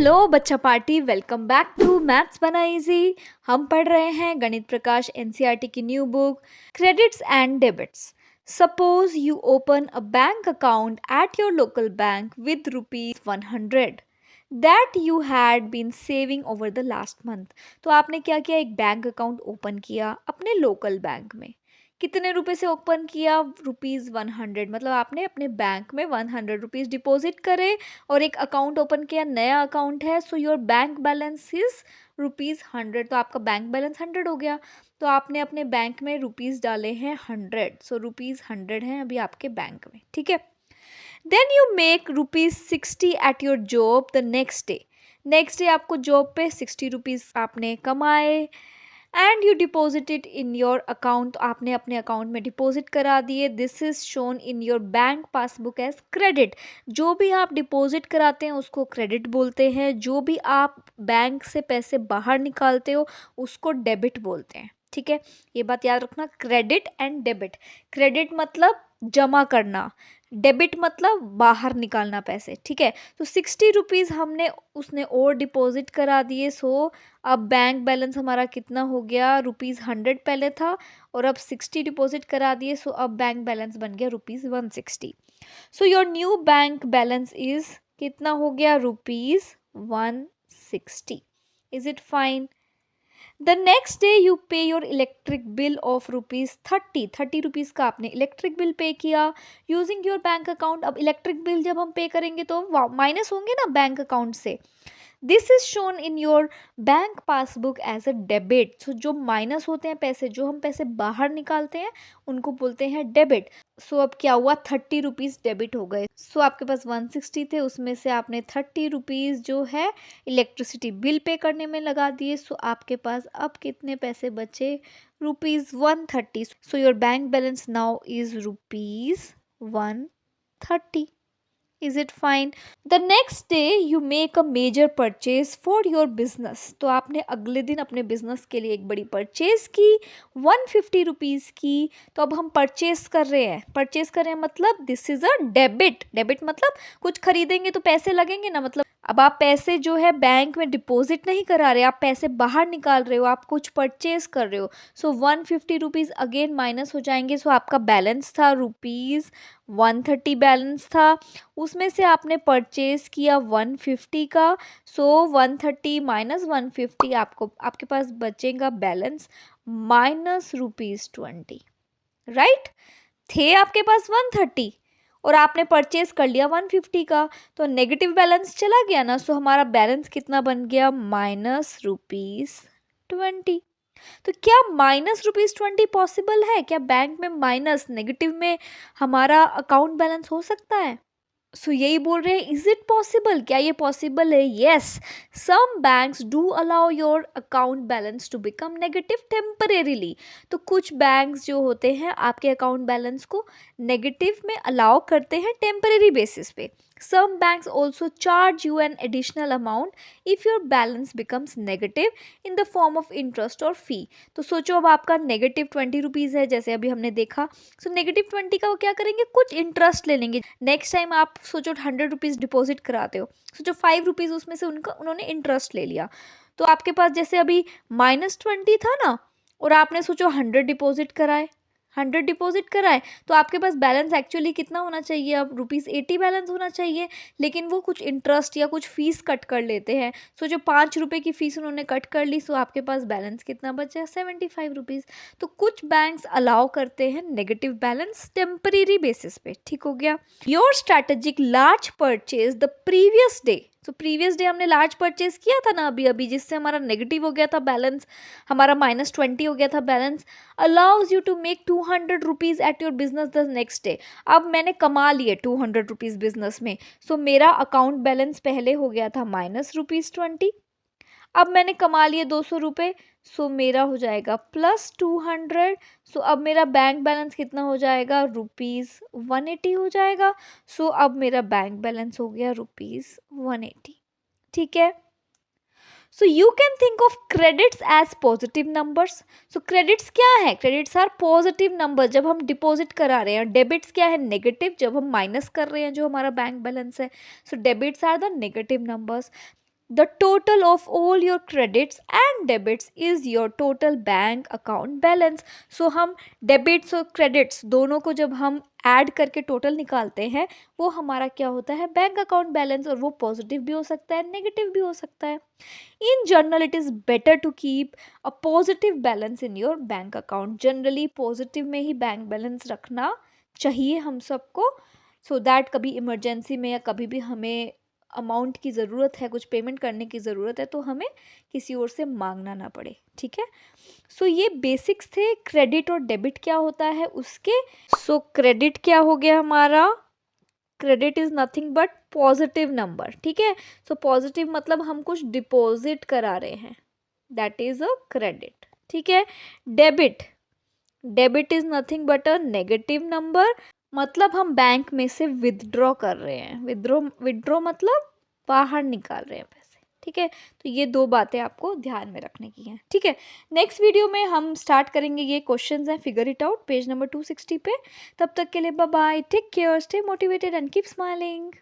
Hello बच्चा party, welcome back to maths बना easy. हम पढ़ रहे हैं गणित प्रकाश एनसीईआरटी की new book credits and debits. Suppose you open a bank account at your local bank with ₹100 that you had been saving over the last month. तो आपने क्या किया, एक बैंक अकाउंट ओपन किया अपने लोकल बैंक में। कितने रुपए से ओपन किया? ₹100। मतलब आपने अपने बैंक में ₹100 डिपॉजिट करे और एक अकाउंट ओपन किया, नया अकाउंट है। So your bank balance is ₹100। तो आपका बैंक बैलेंस 100 हो गया। तो आपने अपने बैंक में रुपीज डाले हैं 100। सो ₹100 हैं अभी आपके बैंक में, ठीक है। Then you make ₹60 at your job the next day. Next day आपको जॉब पे ₹60 आपने कमाए and you deposited in your account. आपने अपने अकाउंट में डिपॉजिट करा दिए। This is shown in your bank passbook as credit. जो भी आप डिपॉजिट कराते हैं उसको क्रेडिट बोलते हैं। जो भी आप बैंक से पैसे बाहर निकालते हो उसको डेबिट बोलते हैं, ठीक है। ये बात याद रखना, क्रेडिट एंड डेबिट। क्रेडिट मतलब जमा करना, डेबिट मतलब बाहर निकालना पैसे, ठीक है। तो ₹60 हमने उसने और डिपॉजिट करा दिए। सो अब बैंक बैलेंस हमारा कितना हो गया? ₹100 पहले था और अब 60 डिपॉजिट करा दिए। सो अब बैंक बैलेंस बन गया ₹160। So your new bank balance is कितना हो गया? ₹160। Is it fine? The next day you pay your electric bill of ₹30। ₹30 का आपने इलेक्ट्रिक बिल पे किया यूजिंग योर बैंक अकाउंट। अब इलेक्ट्रिक बिल जब हम पे करेंगे तो माइनस होंगे ना बैंक अकाउंट से। This is shown in your bank passbook as a debit. So जो माइनस होते हैं पैसे, जो हम पैसे बाहर निकालते हैं उनको बोलते हैं डेबिट। सो अब क्या हुआ? ₹30 डेबिट हो गए। सो आपके पास 160 थे, उसमें से आपने ₹30 जो है इलेक्ट्रिसिटी बिल पे करने में लगा दिए। सो आपके पास अब कितने पैसे बचे? ₹130। So your bank balance now is ₹130। Is it fine? The next day you make a major purchase for your business. तो आपने अगले दिन अपने बिजनेस के लिए एक बड़ी परचेज की ₹150 की। तो अब हम परचेज कर रहे हैं, परचेज कर रहे हैं मतलब this is a debit. Debit मतलब कुछ खरीदेंगे तो पैसे लगेंगे ना। मतलब अब आप पैसे जो है बैंक में डिपॉजिट नहीं करा रहे, आप पैसे बाहर निकाल रहे हो, आप कुछ परचेज कर रहे हो। सो ₹150 अगेन माइनस हो जाएंगे। सो आपका बैलेंस था ₹130 बैलेंस था, उसमें से आपने परचेज किया 150 का। सो 130 माइनस 150 आपको आपके पास बचेगा बैलेंस -20। राइट, थे आपके पास 130 और आपने परचेज कर लिया 150 का, तो नेगेटिव बैलेंस चला गया ना। सो हमारा बैलेंस कितना बन गया? -20। तो क्या -20 पॉसिबल है? क्या बैंक में माइनस नेगेटिव में हमारा अकाउंट बैलेंस हो सकता है? सो यही बोल रहे हैं, इज इट पॉसिबल? क्या ये पॉसिबल है? Yes, some banks do allow your account balance to become negative temporarily. तो कुछ बैंक्स जो होते हैं आपके अकाउंट बैलेंस को नेगेटिव में अलाउ करते हैं टेम्परेरी बेसिस पे। Some banks also charge you an additional amount if your balance becomes negative in the form of interest और फी। तो सोचो अब आपका -20 है, जैसे अभी हमने देखा। सो -20 का वो क्या करेंगे? कुछ इंटरेस्ट ले लेंगे। नेक्स्ट टाइम आप सोचो ₹100 डिपॉजिट कराते हो, सोचो ₹5 उसमें से उनका उन्होंने इंटरेस्ट ले लिया। तो आपके पास जैसे अभी -20 था ना, और आपने सोचो 100 डिपॉजिट कराए, तो आपके पास बैलेंस एक्चुअली कितना होना चाहिए? अब ₹80 बैलेंस होना चाहिए, लेकिन वो कुछ इंटरेस्ट या कुछ फीस कट कर लेते हैं। सो जो ₹5 की फीस उन्होंने कट कर ली, सो आपके पास बैलेंस कितना बचा? ₹75। तो कुछ बैंक्स अलाउ करते हैं नेगेटिव बैलेंस टेम्परेरी बेसिस पे, ठीक हो गया। Your strategic large purchase the previous day. तो प्रीवियस डे हमने लार्ज परचेज किया था ना अभी अभी, जिससे हमारा नेगेटिव हो गया था बैलेंस, हमारा -20 हो गया था balance. Allows you to make ₹200 at your business the next day. अब मैंने कमा लिए ₹200 बिजनेस में। सो मेरा अकाउंट बैलेंस पहले हो गया था -20। अब मैंने कमा लिए ₹200। सो मेरा हो जाएगा +200। सो अब मेरा बैंक बैलेंस कितना हो जाएगा? ₹180 हो जाएगा। सो अब मेरा बैंक बैलेंस हो गया ₹180, ठीक है। So you can think of credits as positive numbers. So credits क्या है? क्रेडिट्स आर पॉजिटिव नंबर जब हम डिपॉजिट करा रहे हैं। डेबिट्स क्या है? नेगेटिव जब हम माइनस कर रहे हैं जो हमारा बैंक बैलेंस है। So debits are the negative numbers. The total of all your credits and debits is your total bank account balance. So हम डेबिट्स और क्रेडिट्स दोनों को जब हम ऐड करके टोटल निकालते हैं, वो हमारा क्या होता है, बैंक अकाउंट बैलेंस। और वो पॉजिटिव भी हो सकता है, नेगेटिव भी हो सकता है। In general it is better to keep a positive balance in your bank account. Generally positive में ही बैंक बैलेंस रखना चाहिए हम सबको, सो दैट कभी इमरजेंसी में या कभी भी हमें अमाउंट की ज़रूरत है, कुछ पेमेंट करने की ज़रूरत है, तो हमें किसी और से मांगना ना पड़े। ठीक है, सो ये बेसिक्स थे क्रेडिट और डेबिट क्या होता है उसके। सो क्रेडिट क्या हो गया हमारा, credit is nothing but positive number. ठीक है, सो पॉजिटिव मतलब हम कुछ डिपॉजिट करा रहे हैं, दैट इज अ क्रेडिट। ठीक है, debit, debit is nothing but a negative number, मतलब हम बैंक में से विदड्रॉ कर रहे हैं। विदड्रॉ, विदड्रॉ मतलब बाहर निकाल रहे हैं पैसे। ठीक है, तो ये दो बातें आपको ध्यान में रखने की हैं। ठीक है, नेक्स्ट वीडियो में हम स्टार्ट करेंगे, ये क्वेश्चंस हैं, figure it out, page number 260 पे। तब तक के लिए bye bye, take care, stay motivated and keep smiling.